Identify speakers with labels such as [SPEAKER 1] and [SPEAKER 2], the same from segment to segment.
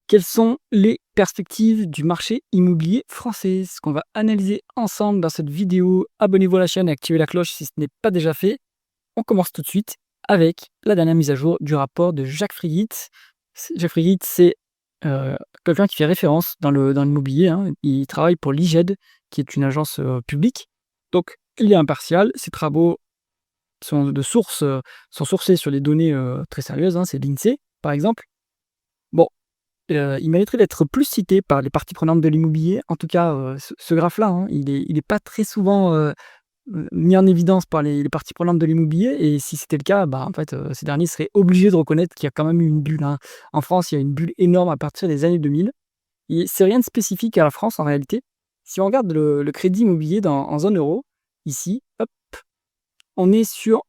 [SPEAKER 1] Quelles sont les perspectives du marché immobilier français? Ce qu'on va analyser ensemble dans cette vidéo. Abonnez-vous à la chaîne et activez la cloche si ce n'est pas déjà fait. On commence tout de suite avec la dernière mise à jour du rapport de Jacques Frigitt. Jacques Frigitt, c'est quelqu'un qui fait référence dans l'immobilier, hein. Il travaille pour l'IGED, qui est une agence publique. Donc, il est impartial. Ses travaux sont sourcés sur des données très sérieuses, hein. C'est l'INSEE, par exemple. Bon, il mériterait d'être plus cité par les parties prenantes de l'immobilier. En tout cas, ce graphe-là, hein, il est pas très souvent, mis en évidence par les parties prenantes de l'immobilier et si c'était le cas, bah, en fait, ces derniers seraient obligés de reconnaître qu'il y a quand même eu une bulle, hein. En France, il y a une bulle énorme à partir des années 2000 et c'est rien de spécifique à la France en réalité. Si on regarde le crédit immobilier en zone euro, ici, hop, on est sur,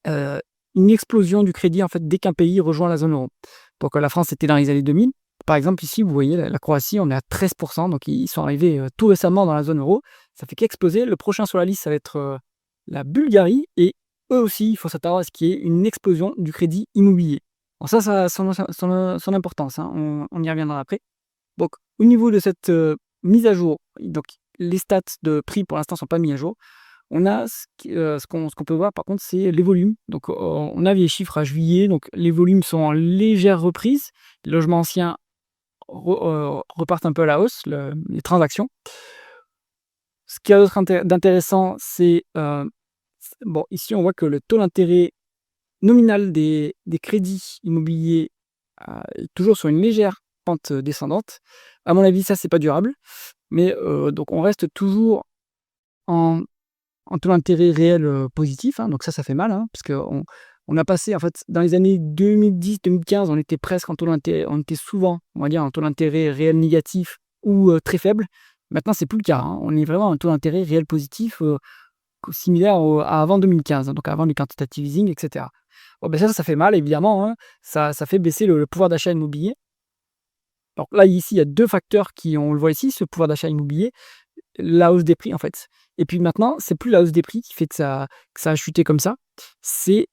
[SPEAKER 1] heu, une explosion du crédit, en fait, dès qu'un pays rejoint la zone euro. Donc, la France, était dans les années 2000. Par exemple, ici, vous voyez la Croatie, on est à 13, donc ils sont arrivés, tout récemment dans la zone euro. Ça fait qu'exploser. Le prochain sur la liste, ça va être, la Bulgarie et eux aussi, il faut s'attendre à ce qu'il y ait une explosion du crédit immobilier. Alors ça a son importance, hein, on y reviendra après. Donc au niveau de cette, mise à jour, donc les stats de prix pour l'instant ne sont pas mis à jour. On a ce qu'on peut voir par contre, c'est les volumes. Donc, on a les chiffres à juillet, donc les volumes sont en légère reprise. Les logements anciens repartent un peu à la hausse, les transactions. Ce qu'il y a d'autre d'intéressant, c'est, bon, ici on voit que le taux d'intérêt nominal des crédits immobiliers, est toujours sur une légère pente, descendante. À mon avis, ça, c'est pas durable, mais, donc on reste toujours en taux d'intérêt réel, positif, hein, donc ça fait mal, hein, parce qu'on a passé en fait dans les années 2010-2015, on était presque en taux d'intérêt, on était souvent, on va dire, en taux d'intérêt réel négatif ou, très faible. Maintenant, c'est plus le cas, hein. On est vraiment à un taux d'intérêt réel positif, similaire à avant 2015, hein, donc avant le quantitative easing et cetera. Bon, ben ça fait mal évidemment, hein. Ça fait baisser le pouvoir d'achat immobilier. Donc là, ici, il y a 2 facteurs qui on le voit ici, ce pouvoir d'achat immobilier, la hausse des prix, en fait. Et puis maintenant, c'est plus la hausse des prix qui fait que ça a chuté comme ça, c'est,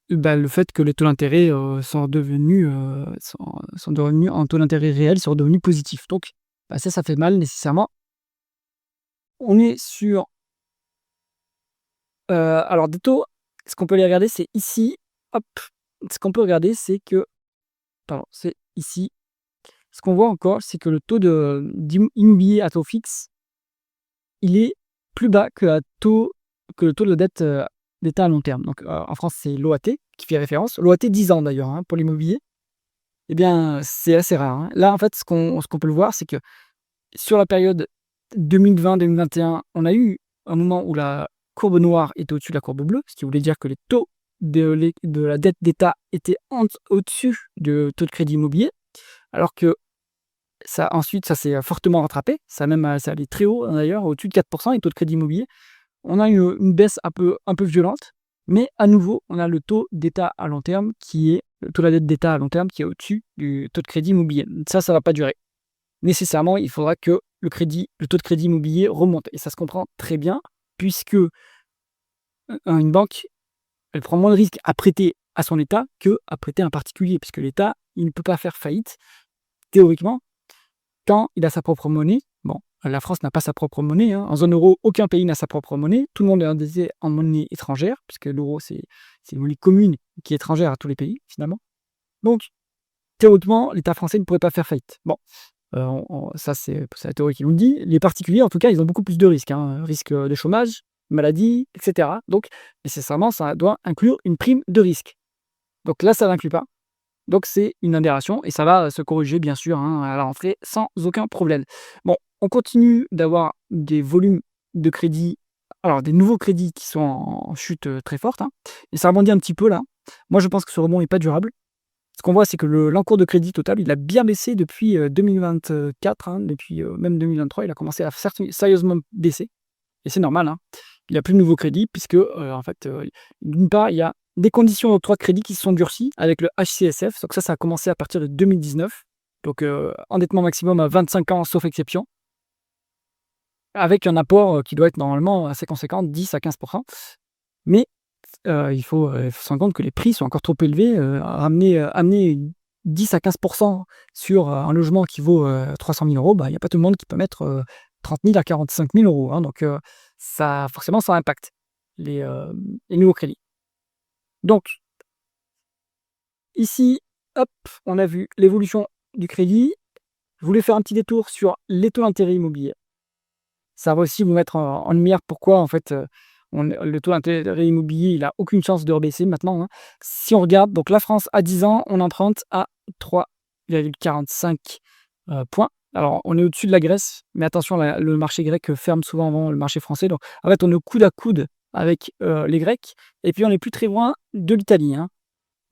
[SPEAKER 1] bah, le fait que les taux d'intérêt, sont devenus en taux d'intérêt réel, sont devenus positifs. Donc, bah, ça fait mal nécessairement. On est sur, alors des taux, ce qu'on peut aller regarder, c'est ici, hop, ce qu'on peut regarder, c'est que pardon, c'est ici. Ce qu'on voit encore, c'est que le taux immobilier à taux fixe, il est plus bas que le taux de dette, d'État à long terme. Donc, en France, c'est l'OAT qui fait référence. L'OAT 10 ans d'ailleurs, hein, pour l'immobilier. Eh bien, c'est assez rare, hein. Là, en fait, ce qu'on peut le voir, c'est que sur la période 2020-2021, on a eu un moment où la courbe noire était au-dessus de la courbe bleue, ce qui voulait dire que les taux de la dette d'État étaient au-dessus du taux de crédit immobilier, alors que ça s'est fortement rattrapé. Ça allait très haut, hein, d'ailleurs, au-dessus de 4 les taux de crédit immobilier. On a une baisse un peu violente, mais à nouveau, on a le taux d'État à long terme le taux de la dette d'État à long terme qui est au-dessus du taux de crédit immobilier. Ça va pas durer. Nécessairement, il faudra que le taux de crédit immobilier remonte et ça se comprend très bien puisque, une banque, elle prend moins de risques à prêter à son État qu'à prêter à un particulier puisque l'État, il ne peut pas faire faillite théoriquement quand il a sa propre monnaie. Bon, la France n'a pas sa propre monnaie, hein. En zone euro, aucun pays n'a sa propre monnaie. Tout le monde est endetté en monnaie étrangère, puisque l'euro, c'est une monnaie commune qui est étrangère à tous les pays, finalement. Donc, théoriquement, l'État français ne pourrait pas faire faillite. Bon, ça, c'est la théorie qui nous le dit. Les particuliers, en tout cas, ils ont beaucoup plus de risques, hein. Risque de chômage, maladie, etc. Donc, nécessairement, ça doit inclure une prime de risque. Donc là, ça ne l'inclut pas. Donc c'est une aberration et ça va se corriger bien sûr, hein, à la rentrée sans aucun problème. Bon, on continue d'avoir des volumes de crédits, alors des nouveaux crédits qui sont en chute, très forte, hein, et ça rebondit un petit peu là. Moi je pense que ce rebond n'est pas durable. Ce qu'on voit, c'est que l'encours de crédit total, il a bien baissé depuis, 2024, hein, depuis, même 2023, il a commencé à sérieusement baisser et c'est normal, hein. Il n'y a plus de nouveaux crédits puisque, en fait, d'une part, il y a des conditions d'octroi de crédit qui se sont durcies avec le HCSF. Donc ça a commencé à partir de 2019. Donc, endettement maximum à 25 ans sauf exception, avec un apport, qui doit être normalement assez conséquent, 10 à 15. Mais, il faut se rendre compte que les prix sont encore trop élevés, amener 10 à 15 sur, un logement qui vaut, 300 000 €, bah, il y a pas tout le monde qui peut mettre, 30 000 à 45 000 €, hein, donc ça forcément ça impacte les, les nouveaux crédits. Donc ici, hop, on a vu l'évolution du crédit. Je voulais faire un petit détour sur les taux d'intérêt immobiliers. Ça va aussi vous mettre en lumière pourquoi en fait, le taux d'intérêt immobilier, il a aucune chance de rebaisser maintenant, hein. Si on regarde, donc la France à 10 ans, on emprunte à 3,45 points. Alors on est au-dessus de la Grèce, mais attention le marché grec, ferme souvent avant le marché français. Donc en fait, on est au coude à coude avec, les Grecs et puis on est plus très loin de l'Italie, hein.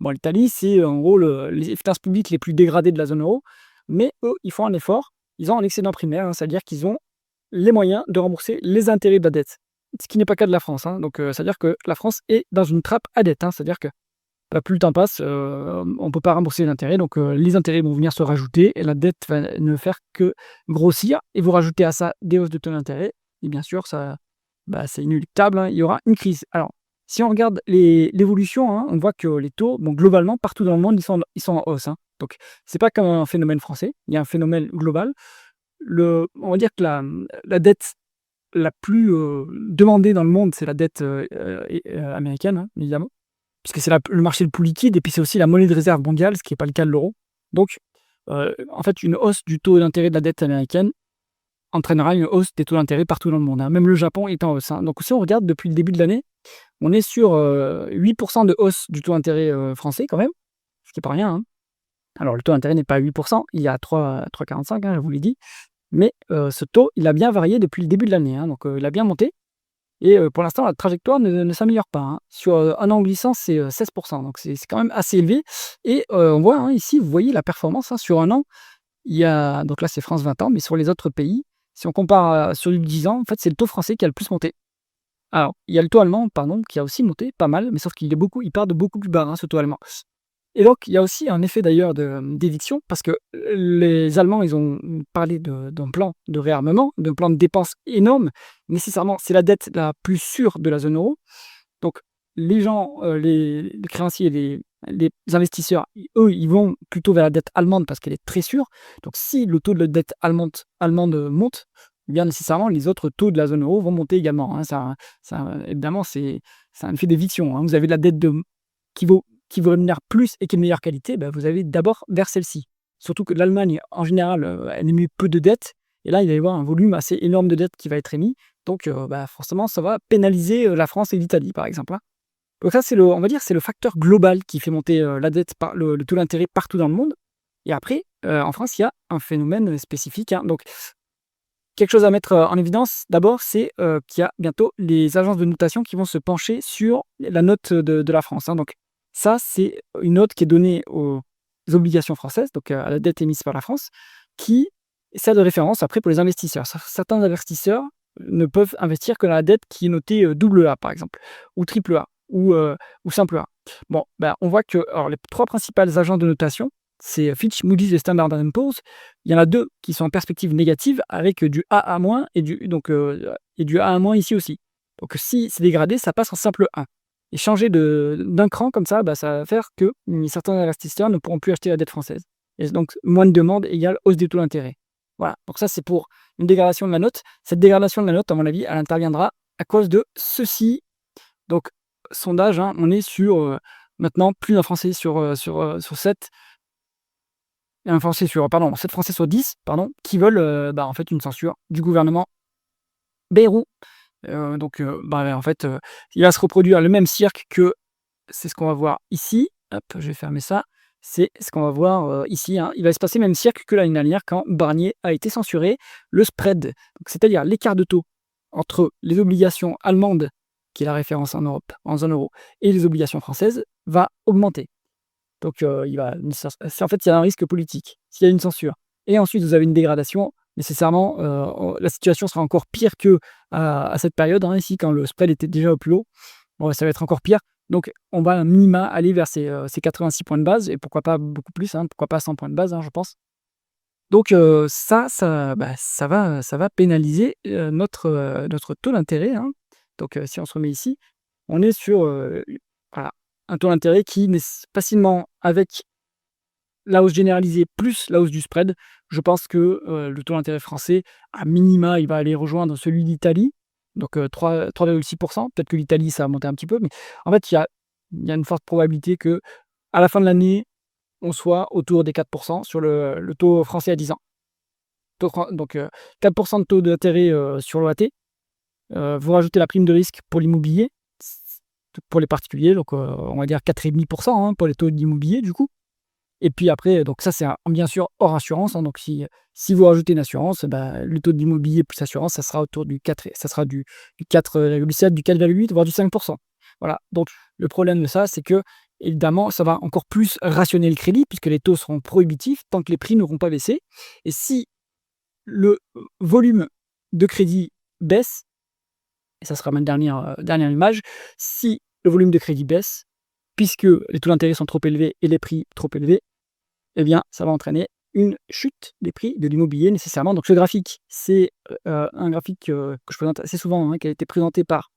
[SPEAKER 1] Bon, l'Italie, c'est en gros les finances publiques les plus dégradées de la zone euro, mais eux, ils font un effort. Ils ont un excédent primaire, hein, c'est-à-dire qu'ils ont les moyens de rembourser les intérêts de la dette. Ce qui n'est pas le cas de la France, hein. Donc, c'est-à-dire que la France est dans une trappe à dette, hein. C'est-à-dire que, bah, plus le temps passe, on ne peut pas rembourser les intérêts, donc les intérêts vont venir se rajouter et la dette va ne faire que grossir et vous rajoutez à ça des hausses de taux d'intérêt et bien sûr ça, bah, c'est inéluctable, hein, il y aura une crise. Alors, si on regarde l'évolution, hein, on voit que les taux, bon, globalement, partout dans le monde, ils sont en hausse, hein. Donc c'est pas comme un phénomène français, il y a un phénomène global. On va dire que la dette la plus, demandée dans le monde, c'est la dette, américaine, hein, évidemment, puisque c'est le marché le plus liquide et puis c'est aussi la monnaie de réserve mondiale, ce qui est pas le cas de l'euro. Donc, en fait, une hausse du taux d'intérêt de la dette américaine entraînera une hausse des taux d'intérêt partout dans le monde, hein. Même le Japon est en hausse, hein. Donc si on regarde depuis le début de l'année, on est sur, 8 de hausse du taux d'intérêt, français quand même, ce qui est pas rien, hein. Alors le taux d'intérêt n'est pas à 8, il est à 3,45, hein, je vous l'ai dit. Mais ce taux, il a bien varié depuis le début de l'année, hein, donc il a bien monté et pour l'instant, la trajectoire ne s'améliore pas, hein. Sur, 1 an glissant, c'est, 16, donc c'est quand même assez élevé et on voit, hein, ici, vous voyez la performance, hein, sur 1 an, il y a donc là, c'est France 20 ans, mais sur les autres pays, si on compare, sur du 10 ans, en fait, c'est le taux français qui a le plus monté. Alors, il y a le taux allemand, pardon, qui a aussi monté pas mal, mais sauf qu'il part de beaucoup plus bas, hein, ce taux allemand. Et donc, il y a aussi un effet d'ailleurs d'éviction, parce que les Allemands, ils ont parlé d'un plan de réarmement, d'un plan de dépenses énorme. Nécessairement, c'est la dette la plus sûre de la zone euro. Donc, les gens, les créanciers, les investisseurs, eux, ils vont plutôt vers la dette allemande parce qu'elle est très sûre. Donc, si le taux de la dette allemande monte, eh bien nécessairement, les autres taux de la zone euro vont monter également, hein. Évidemment, c'est un effet d'éviction, hein. Vous avez de la dette qui vaut qui vous rémunère plus et qui est de meilleure qualité, bah, vous allez d'abord vers celle-ci. Surtout que l'Allemagne, en général, elle émet peu de dettes et là, il va y avoir un volume assez énorme de dettes qui va être émis. Donc, bah, forcément, ça va pénaliser, la France et l'Italie, par exemple, hein. Donc ça, on va dire, c'est le facteur global qui fait monter, la dette par le taux d'intérêt partout dans le monde et après, en France, il y a un phénomène, spécifique, hein. Donc quelque chose à mettre, en évidence, d'abord, c'est, qu'il y a bientôt les agences de notation qui vont se pencher sur la note de la France, hein. Donc ça, c'est une note qui est donnée aux obligations françaises, donc à la dette émise par la France, qui sert de référence après pour les investisseurs. Certains investisseurs ne peuvent investir que dans la dette qui est notée, double A, par exemple, ou triple A, ou simple A. Bon, ben, on voit que alors les 3 principales agences de notation, c'est Fitch, Moody's et Standard and Poor's. Il y en a 2 qui sont en perspective négative avec du AA- et du AA- ici aussi. Donc si c'est dégradé, ça passe en simple 1 et changer d'un cran comme ça, bah, ça va faire que, certains investisseurs ne pourront plus acheter la dette française et donc moins de demande égale hausse des taux d'intérêt. Voilà, donc ça c'est pour une dégradation de la note. Cette dégradation de la note, à mon avis, elle interviendra à cause de ceci. Donc sondage, hein, on est sur, maintenant plus d'un Français sur 7. Un Français sur pardon, 7 Français sur 10, pardon, qui veulent, bah, en fait, une censure du gouvernement Bayrou. Donc, bah, en fait, il va se reproduire le même cirque que c'est ce qu'on va voir ici. Hop, je vais fermer ça. C'est ce qu'on va voir, ici, hein. Il va se passer le même cirque que l'année dernière quand Barnier a été censuré. Le spread, donc c'est-à-dire l'écart de taux entre les obligations allemandes, qui est la référence en Europe, en zone euro, et les obligations françaises, va augmenter. Donc, en fait, il y a un risque politique, s'il y a une censure et ensuite vous avez une dégradation, nécessairement, la situation sera encore pire qu'à cette période, hein, ici, quand le spread était déjà au plus haut. Bon, ça va être encore pire. Donc on va à minima aller vers ces 86 points de base et pourquoi pas beaucoup plus, hein, pourquoi pas 100 points de base, hein, je pense. Donc bah, ça va pénaliser, notre taux d'intérêt, hein. Donc si on se remet ici, on est sur, voilà, un taux d'intérêt qui facilement avec la hausse généralisée plus la hausse du spread, je pense que, le taux d'intérêt français, à minima, il va aller rejoindre celui d'Italie, donc 3,6. Peut-être que l'Italie, ça va monter un petit peu, mais en fait, il y a une forte probabilité que à la fin de l'année, on soit autour des 4 sur le taux français à 10 ans. Donc 4 de taux d'intérêt, sur l'OAT, vous rajoutez la prime de risque pour l'immobilier, pour les particuliers, donc on va dire 4,5 hein, pour les taux d'immobilier du coup. Et puis après, donc ça c'est bien sûr hors assurance, hein, donc si vous rajoutez une assurance, bah, le taux d'immobilier plus assurance, ça sera autour du 4, ça sera du 4,7, du 4,8, voire du 5. Voilà, donc le problème de ça, c'est que évidemment, ça va encore plus rationner le crédit puisque les taux seront prohibitifs tant que les prix n'auront pas baissé. Et si le volume de crédit baisse, et ça sera ma dernière image, si le volume de crédit baisse, puisque les taux d'intérêt sont trop élevés et les prix trop élevés, eh bien, ça va entraîner une chute des prix de l'immobilier nécessairement. Donc ce graphique, c'est un graphique que je présente assez souvent, hein, qui a été présenté par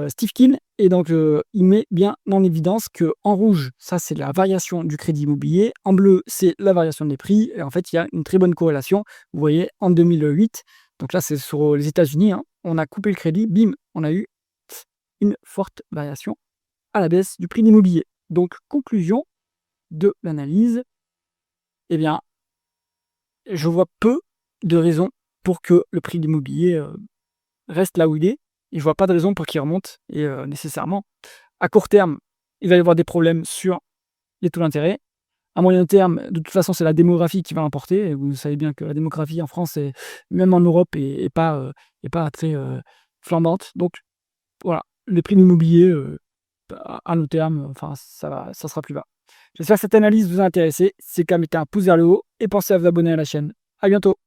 [SPEAKER 1] Steve Keen. Et donc il met bien en évidence que en rouge, ça c'est la variation du crédit immobilier, en bleu, c'est la variation des prix. Et en fait, il y a une très bonne corrélation. Vous voyez, en 2008, donc là c'est sur les États-Unis, hein, on a coupé le crédit, bim, on a eu une forte variation à la baisse du prix de l'immobilier. Donc conclusion de l'analyse, eh bien, je vois peu de raisons pour que le prix de l'immobilier reste là où il est, et je vois pas de raison pour qu'il remonte. Et nécessairement, à court terme, il va y avoir des problèmes sur les taux d'intérêt. À moyen terme, de toute façon, c'est la démographie qui va l'emporter. Et vous savez bien que la démographie en France, et même en Europe, est pas très flambante. Donc voilà, les prix de l'immobilier, à long terme, enfin, ça sera plus bas. J'espère que cette analyse vous a intéressé. Si c'est le cas, mettez un pouce vers le haut et pensez à vous abonner à la chaîne. À bientôt.